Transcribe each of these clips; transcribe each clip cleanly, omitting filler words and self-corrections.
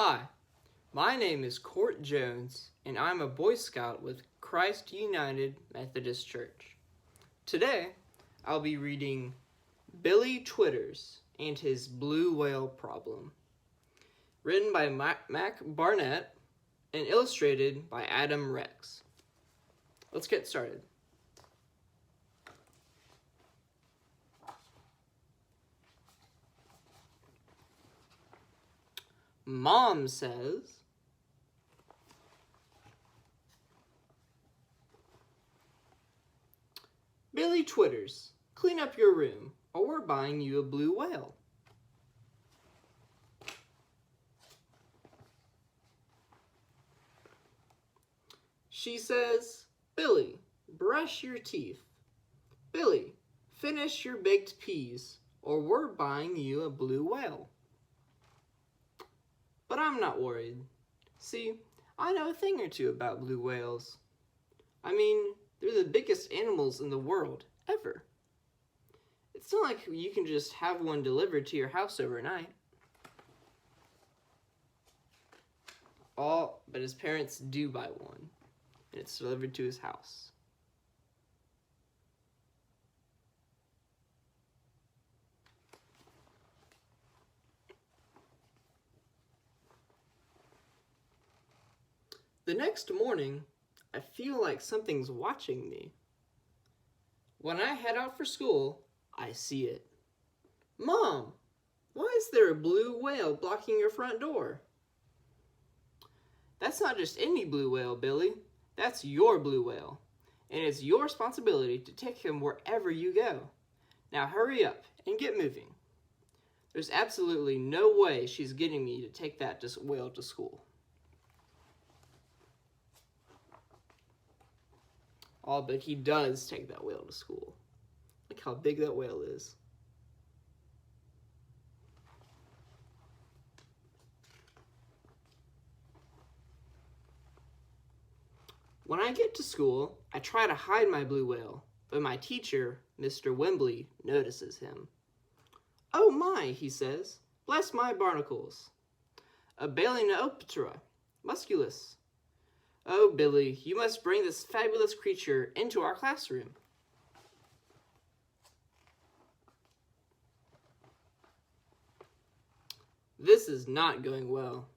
Hi, my name is Cort Jones, and I'm a Boy Scout with Christ United Methodist Church. Today, I'll be reading Billy Twitters and His Blue Whale Problem, written by Mac Barnett and illustrated by Adam Rex. Let's get started. Mom says, "Billy Twitters, clean up your room, or we're buying you a blue whale." She says, "Billy, brush your teeth. Billy, finish your baked peas, or we're buying you a blue whale." But I'm not worried. See, I know a thing or two about blue whales. I mean, they're the biggest animals in the world, ever. It's not like you can just have one delivered to your house overnight. But his parents do buy one, and it's delivered to his house. The next morning, I feel like something's watching me. When I head out for school, I see it. "Mom, why is there a blue whale blocking your front door?" "That's not just any blue whale, Billy. That's your blue whale. And it's your responsibility to take him wherever you go. Now hurry up and get moving. There's absolutely no way she's getting me to take that whale to school." Oh, but he does take that whale to school. Look how big that whale is. When I get to school, I try to hide my blue whale, but my teacher, Mr. Wembley, notices him. "Oh my," he says, "bless my barnacles. A Balaenoptera musculus. Oh, Billy, you must bring this fabulous creature into our classroom." This is not going well.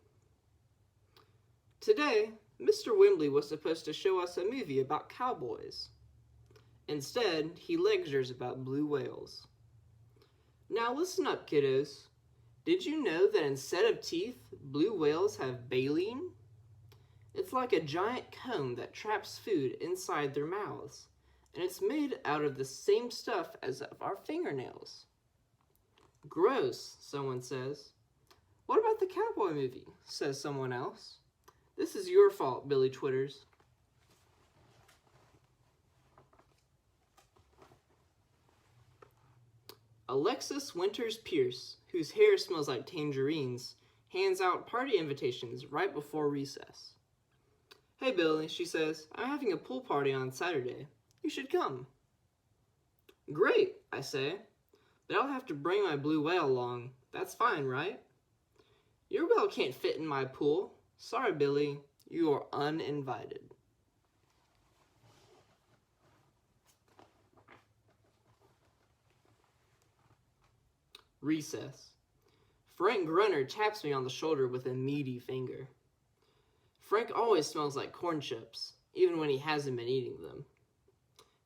Today, Mr. Wembley was supposed to show us a movie about cowboys. Instead, he lectures about blue whales. Now listen up, kiddos. Did you know that instead of teeth, blue whales have baleen? It's like a giant comb that traps food inside their mouths, and it's made out of the same stuff as our fingernails. "Gross," someone says. "What about the cowboy movie?" says someone else. This is your fault, Billy Twitters. Alexis Winters Pierce, whose hair smells like tangerines, hands out party invitations right before recess. "Hey, Billy," she says, "I'm having a pool party on Saturday. You should come." "Great," I say, "but I'll have to bring my blue whale along. That's fine, right?" "Your whale can't fit in my pool. Sorry, Billy, you are uninvited." Recess. Frank Grunner taps me on the shoulder with a meaty finger. Frank always smells like corn chips, even when he hasn't been eating them.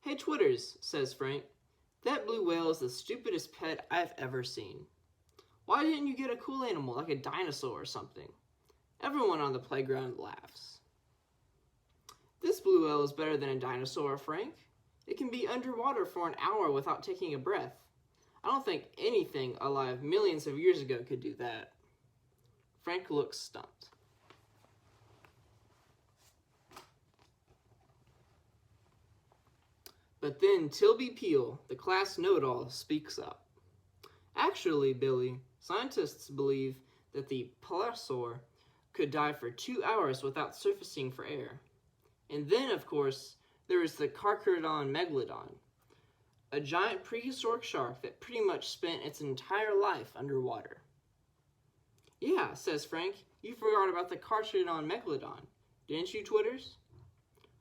"Hey, Twitters," says Frank, "that blue whale is the stupidest pet I've ever seen. Why didn't you get a cool animal like a dinosaur or something?" Everyone on the playground laughs. "This blue whale is better than a dinosaur, Frank. It can be underwater for an hour without taking a breath. I don't think anything alive millions of years ago could do that." Frank looks stumped. But then Tilby Peel, the class know-it-all, speaks up. "Actually, Billy, scientists believe that the plesiosaur could die for 2 hours without surfacing for air. And then, of course, there is the Carcharodon megalodon, a giant prehistoric shark that pretty much spent its entire life underwater. Yeah, says Frank, you forgot about the cartoon on Megalodon, didn't you, Twitters?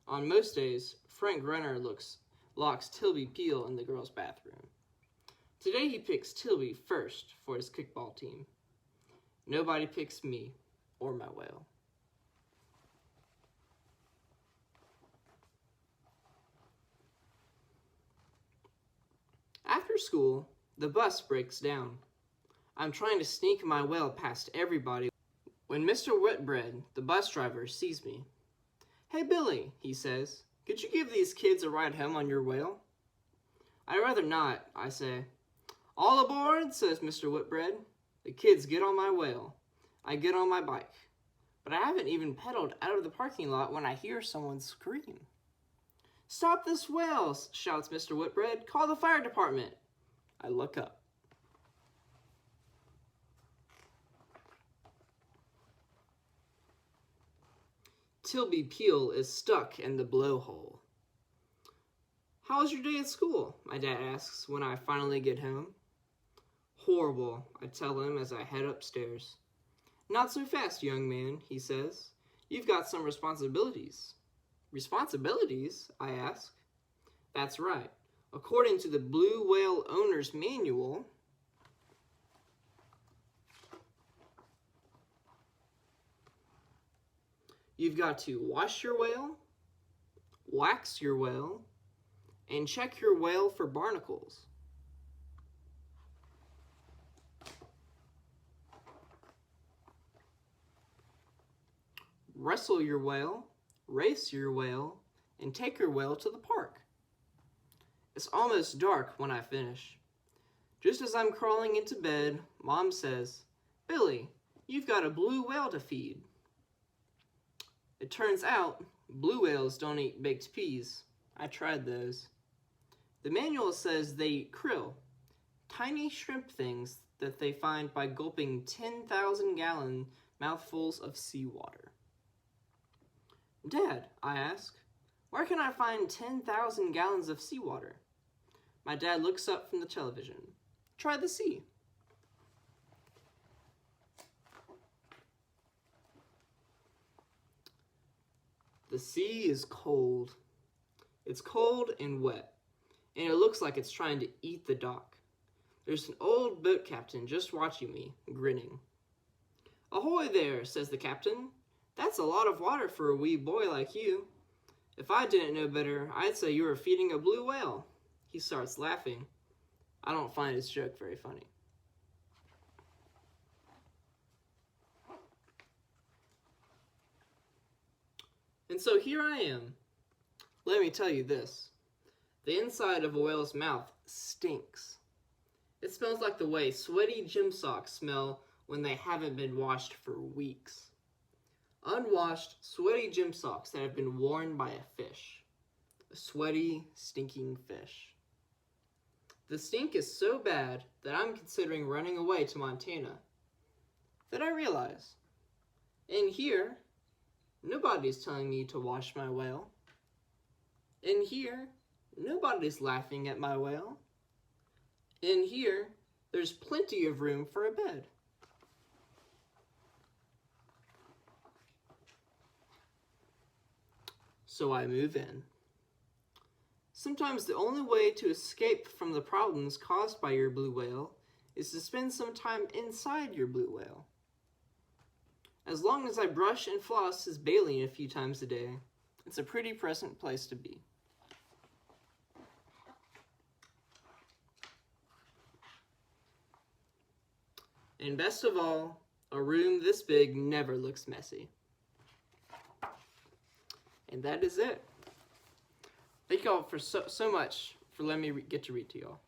On most days, Frank Grunner locks Tilby Peel in the girls' bathroom. Today he picks Tilby first for his kickball team. Nobody picks me or my whale. After school, the bus breaks down. I'm trying to sneak my whale past everybody when Mr. Whitbread, the bus driver, sees me. Hey Billy, he says, could you give these kids a ride home on your whale? I'd rather not, I say. All aboard, says Mr. Whitbread. The kids get on my whale. I get on my bike. But I haven't even pedaled out of the parking lot when I hear someone scream. Stop this whale, shouts Mr. Whitbread. Call the fire department. I look up. Tilby Peel is stuck in the blowhole. How was your day at school? My dad asks when I finally get home. Horrible, I tell him as I head upstairs. Not so fast, young man, he says. You've got some responsibilities. Responsibilities? I ask. That's right. According to the Blue Whale Owner's Manual, you've got to wash your whale, wax your whale, and check your whale for barnacles. Wrestle your whale, race your whale, and take your whale to the park. It's almost dark when I finish. Just as I'm crawling into bed, Mom says, Billy, you've got a blue whale to feed. It turns out, blue whales don't eat baked peas. I tried those. The manual says they eat krill, tiny shrimp things that they find by gulping 10,000-gallon mouthfuls of seawater. Dad, I ask, where can I find 10,000 gallons of seawater? My dad looks up from the television. Try the sea. The sea is cold. It's cold and wet, and it looks like it's trying to eat the dock. There's an old boat captain just watching me, grinning. Ahoy there, says the captain. That's a lot of water for a wee boy like you. If I didn't know better, I'd say you were feeding a blue whale. He starts laughing. I don't find his joke very funny. And so here I am. Let me tell you this. The inside of a whale's mouth stinks. It smells like the way sweaty gym socks smell when they haven't been washed for weeks. Unwashed, sweaty gym socks that have been worn by a fish. A sweaty, stinking fish. The stink is so bad that I'm considering running away to Montana. Then I realize, in here, nobody's telling me to wash my whale. In here, nobody's laughing at my whale. In here, there's plenty of room for a bed. So I move in. Sometimes the only way to escape from the problems caused by your blue whale is to spend some time inside your blue whale. As long as I brush and floss his baleen a few times a day, it's a pretty pleasant place to be. And best of all, a room this big never looks messy. And that is it. Thank y'all for so much for letting me get to read to y'all.